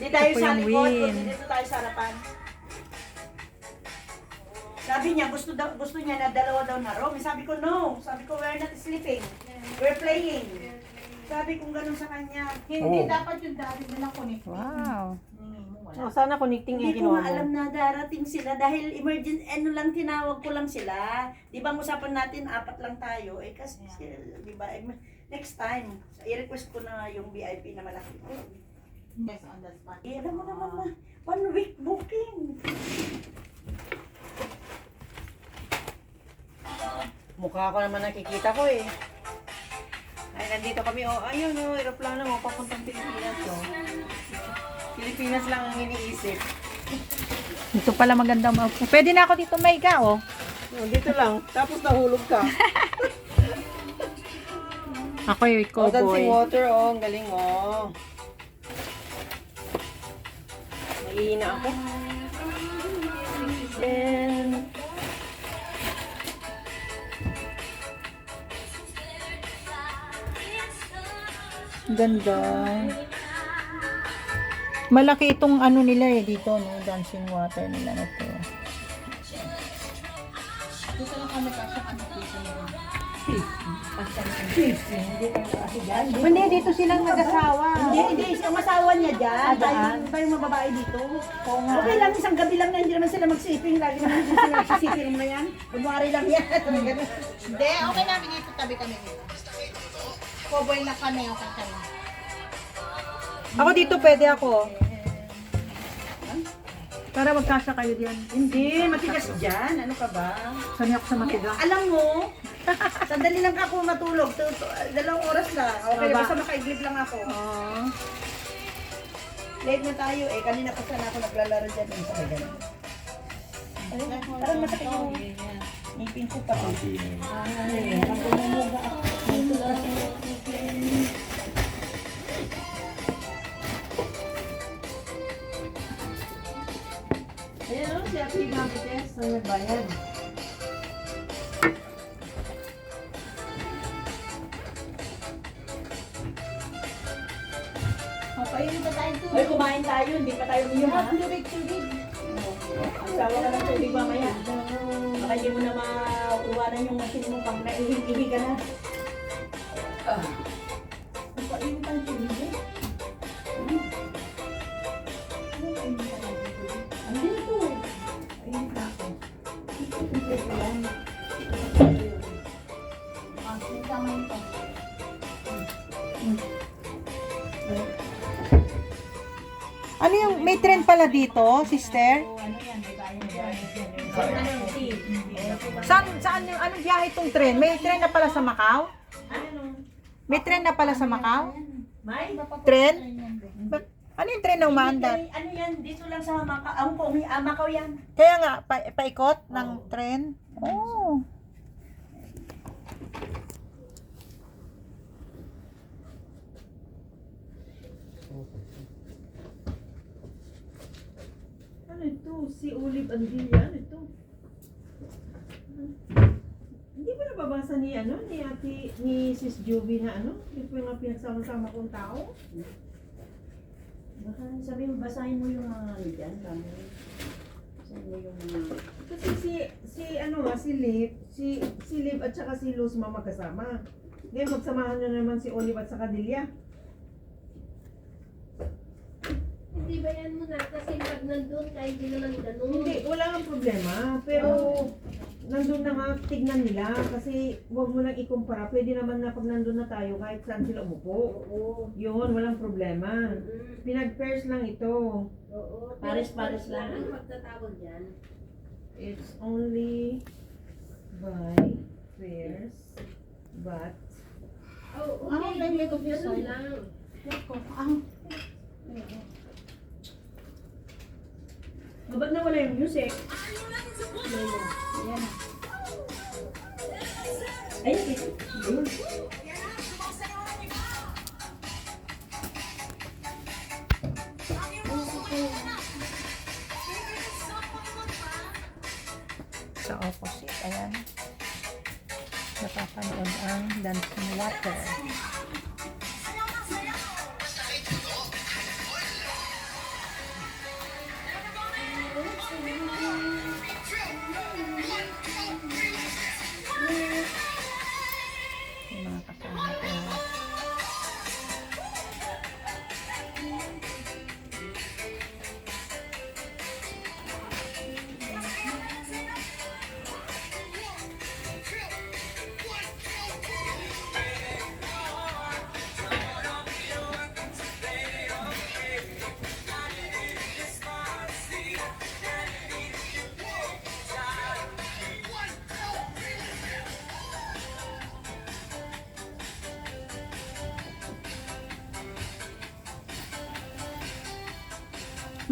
Hindi tayo Ito po sa yung likod, win. kundi dito tayo sa harapan. Sabi niya, gusto niya na dalawa daw na room. Sabi ko, no. Sabi ko, we're not sleeping. We're playing. Sabi kong ganun sa kanya. Hindi dapat yung dati na lang connect. Wow. Oh, sana connecting yung Hindi ko ginawa nga mo. alam na darating sila dahil emergency, tinawag ko lang sila. Di ba usapan natin, 4 lang tayo. Eh kasi, di ba, next time, i-request ko na yung VIP na malaki ko. Yes, on the spot. Eh, alam mo naman na, 1 week booking. Mukha ko naman nakikita ko eh. Ay, nandito kami. Oh, ayun oh, aeroplano mo. Papuntang Pilipinas oh. Pilipinas lang ang iniisip. Dito pala maganda mo. Pwede na ako dito maiga, oh. Oh, dito lang. Tapos nahulog ka. Ako yung Oh, dancing cowboy. water oh. Ang galing oh. Nahihina ako. And... Ganda. Malaki itong ano nila eh dito, no? Dancing water nila na to. Dito lang kami kasi ano dito na. Hindi, dito silang mag-asawa. Hindi, ang asawa niya dyan. Tayo mga babae dito. Okay lang, isang gabi lang na hindi naman sila magsiping. Lagi naman hindi sila magsisiping na yan. Kunwari lang yan. Hindi, okay namin dito. Tabi kami dito. Cowboy na kami. Okay kami. Ako dito pwede ako. Para magkasya kayo diyan. Hindi, matigas dyan. Ano ka ba? Sanay ako sa matigas. Alam mo, sandali lang ako matulog. 2 oras lang. Okay, Aba. basta makaiglip lang ako. Oh. Late na tayo eh. Kanina pa sana ako naglalaro dyan. Sa kanya. Parang masakit yung ngipin ko pa. Ay, ang bumumuga ako. Ayan o, si Ate Mabites. Saan nagbayad? Papayin pa tayo to. Ay, kumain tayo. Hindi pa tayo umiyak. Tubig. Asawa ka ng tubig mamaya. Baka hindi mo na mauwanan yung machine mo pag naihig-ihig ka na. Papayin ang tubig eh. Andito. Ayun na ako. Yung kamay ito. Ano yung, may trend pala dito, sister? Ano yan? Di ba? Ano yung tea? Saan yung, anong biyahe itong trend? May trend na pala sa Macau? Ano? May trend na pala sa Macau? May? Trend? Ano yung trend na umaandar? Ano yan? Dito lang sa Macau. Macau yan. Kaya nga, paikot ng trend? Oh. Ano ito? Si Olive Andilla. Ano ito? Hindi ba nababasa ni ni Sis Juvie na ano? Ito yung mga pinagsama-sama kong tao? Baka sabihin mo, basahin mo yung mga ano dyan. Basahin mo yung mga... Kasi si Liv at saka si Luz magkasama. Ngayon magsamahan na naman si Olive at saka Delia. Hindi ba yan muna? Kasi pag nandun, kahit di naman ganun. Hindi, wala kang problema. Pero nandun na nga, tignan nila. Kasi huwag mo lang ikumpara. Pwede naman na pag nandun na tayo, kahit saan sila umupo. Oo. Yun, walang problema. Pinag-pairs lang ito. Oo. Pares-pares lang. Ang pagtatawag dyan. It's only by pairs, but Oh, Ah, okay. may cookies Ganun oil. lang. Ba't nawala yung music? Yan. Ay, ayun. Sa opposite, ayan. Napapanood ang dancing water.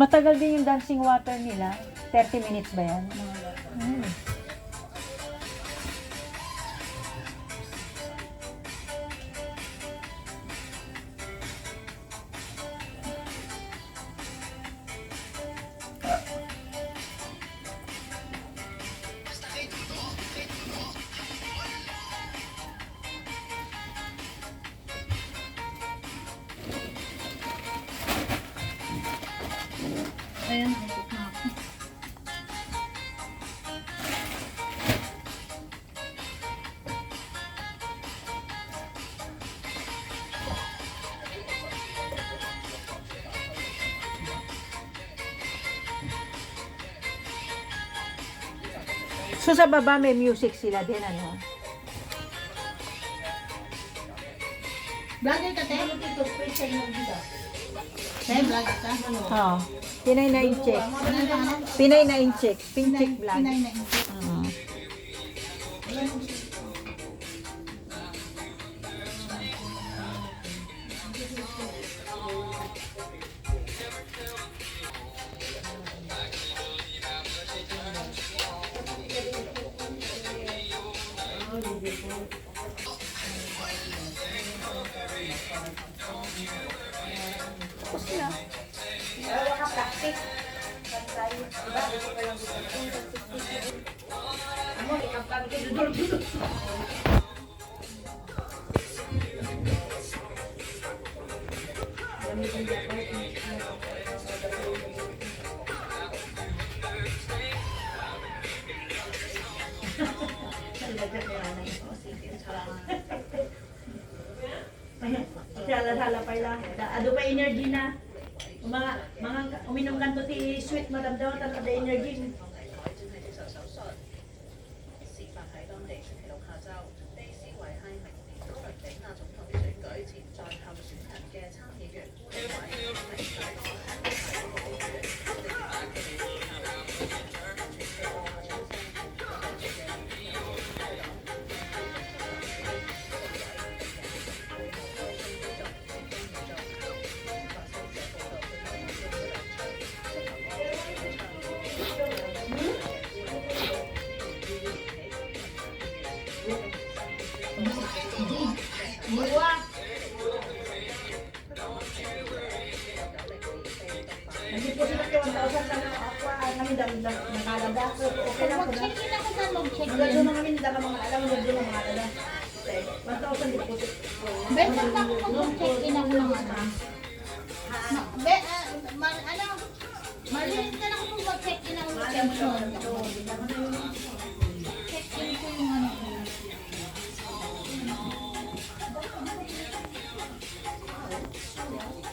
Matagal din yung dancing water nila. 30 minutes ba yan? Mm. Ayan, ikot na ako. So sa baba may music sila din, ano? Vlogger ka, te? Te, vlogger ka? Oo. Pinay na in-check. Ano ka, ano? Pinay na in-check. Pin-check vlog. Pinay na incheck. Oo. Wala ka plastic. Tayo, diba? Amo, ikapag dudul-dudul. Hala pa lang. Ado pa energy na. Mga uminom kanto ti sweet madamdaman tan ada energy. 事發喺當地星期六下晝，被視為係明年哥倫比亞總統選舉潛在候選人嘅參議員潘偉Hindi po sila 1,000 lang ako kami nakalaga. So okay lang po na. Mag-check-in ako dyan, mag-check-in. Maganda na kami nila mga alam mo din mga alala. 1,000 deposit. Better na ako mag-check-in ako ng ano. Ano? Malinis na lang ako mag-check-in ako ng pension. Check-in ko yung ano.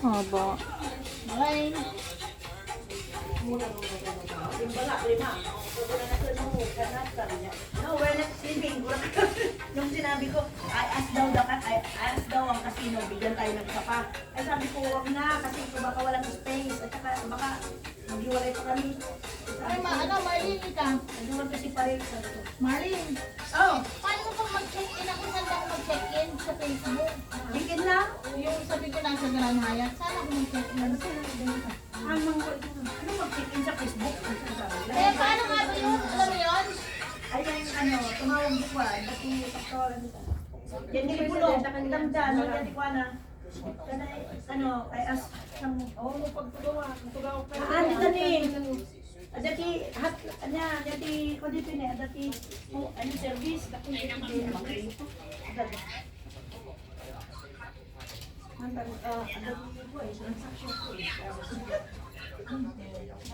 Opo. Bye. Yung bala, lima. No, we're not sleeping. Nung sinabi ko, I ask daw ang casino, bigyan tayo ng isa pa. Ay sabi ko, wag na, kasi baka walang space. At saka baka maghiwalay pa kami. Ay, Marlene ka. Naghiwalay kasi pareho. Sabi ko, Marlene. oh, Paano mo pag mag-check-in ako? Saan ako mag-check-in? Sa Facebook? weekend lang. Yung sabi ko nasa Grand Hyatt. Saan ako mag-check-in? Ano mag-check-in sa Facebook? Eh, paano nga ba yun? Alam mo yun? Ayan, tumawag ko pa. Dati paktawalan nito. Yan din pulo. Damdan. Yan di ko na. Kay as ng pagtugawa pa. Dito ni. Dati dati ko dito ni. Dati service. Dati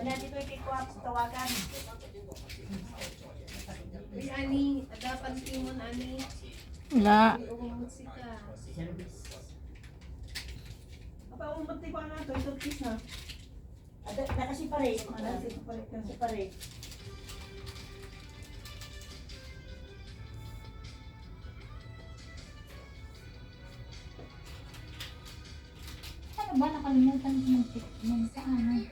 dito ikikuha tawagan. Uy, Ani, dapat timon, Ani. Wala. Musika. Apa umot ko na to, ito kiss na. Ada kasi pare, kasi pare. Ano ba? Nakalimutan ko yung sa ano.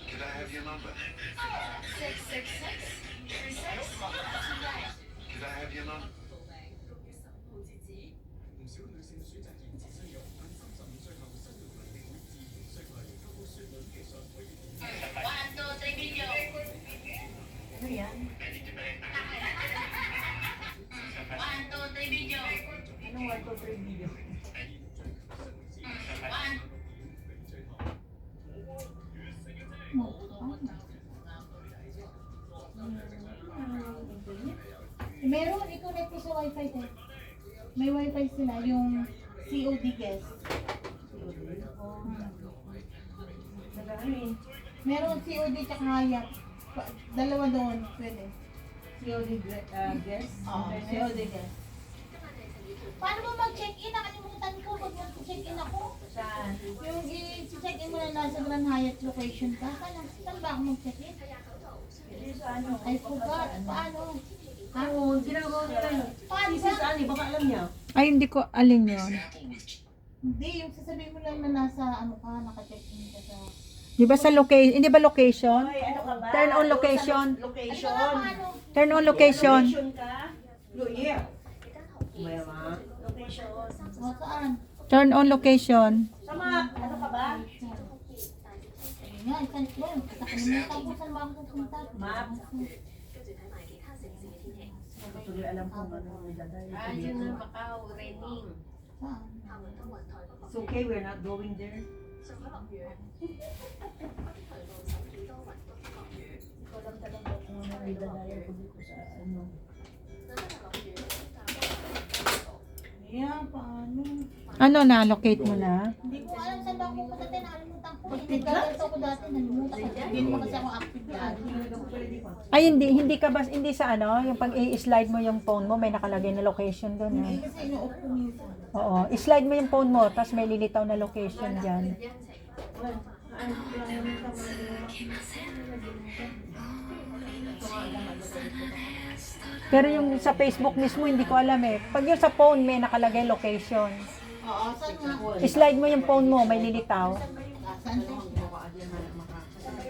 Could I have your number? 666 Could I have your number? 吗？Ano yan? Anong 1, 2, 3 video? Meron, i-connect ko sa wifi ko. May wifi sila, yung COD guest. Meron COD tsaka Hayat. Dalawa doon, pwede. COD guest? Oo, COD guest. Paano mo mag-check-in? Nakalimutan ko pag mag-check-in ako. Saan? Yung i-check-in mo na nasa Grand Hyatt location ka. Saan ba ako mag-check-in? Sa ano? I forgot. Paano? Ha? Oo, ginagawa nila yun. Paano Si ba? Sis Ali, baka alam niya. Ay, hindi ko alin yun. Hindi, yung sasabihin mo lang na nasa ano ka, naka-check-in ka sa... Di ba sa location? Hindi ba location? Ay, ano ka ba? Turn on location. Location. Ano nga, paano? Turn on location. Location ka? Yeah. Maya ma. Location. O, saan? Turn on location. Sa map, ano ka ba? Ayun nga, saan ko? Nakalimutan ko saan ba ako pupunta. Map. Tuloy alam ko ano nilagay. Ayun na Macau, Rening. Saan? It's okay, we're not going there. Ikaw lang talaga kung ano nilagay ko dito sa ano. Yeah, paano? Ano, na-allocate mo na? Hindi ko alam saan ba ako pupunta. Nakalimutan ko. Nagkakalito ko dati. Nalimutan ko. Hindi naman kasi ako active dati. Ay, hindi ka ba, hindi sa ano, yung pag i-slide mo yung phone mo, may nakalagay na location doon. Hindi kasi ino-off ko minsan. Oo, i-slide mo yung phone mo, tapos may lilitaw na location dyan. Pero yung sa Facebook mismo, hindi ko alam eh. Pag yung sa phone, may nakalagay location. Oo, saan nga? I-slide mo yung phone mo, may lilitaw. Saan?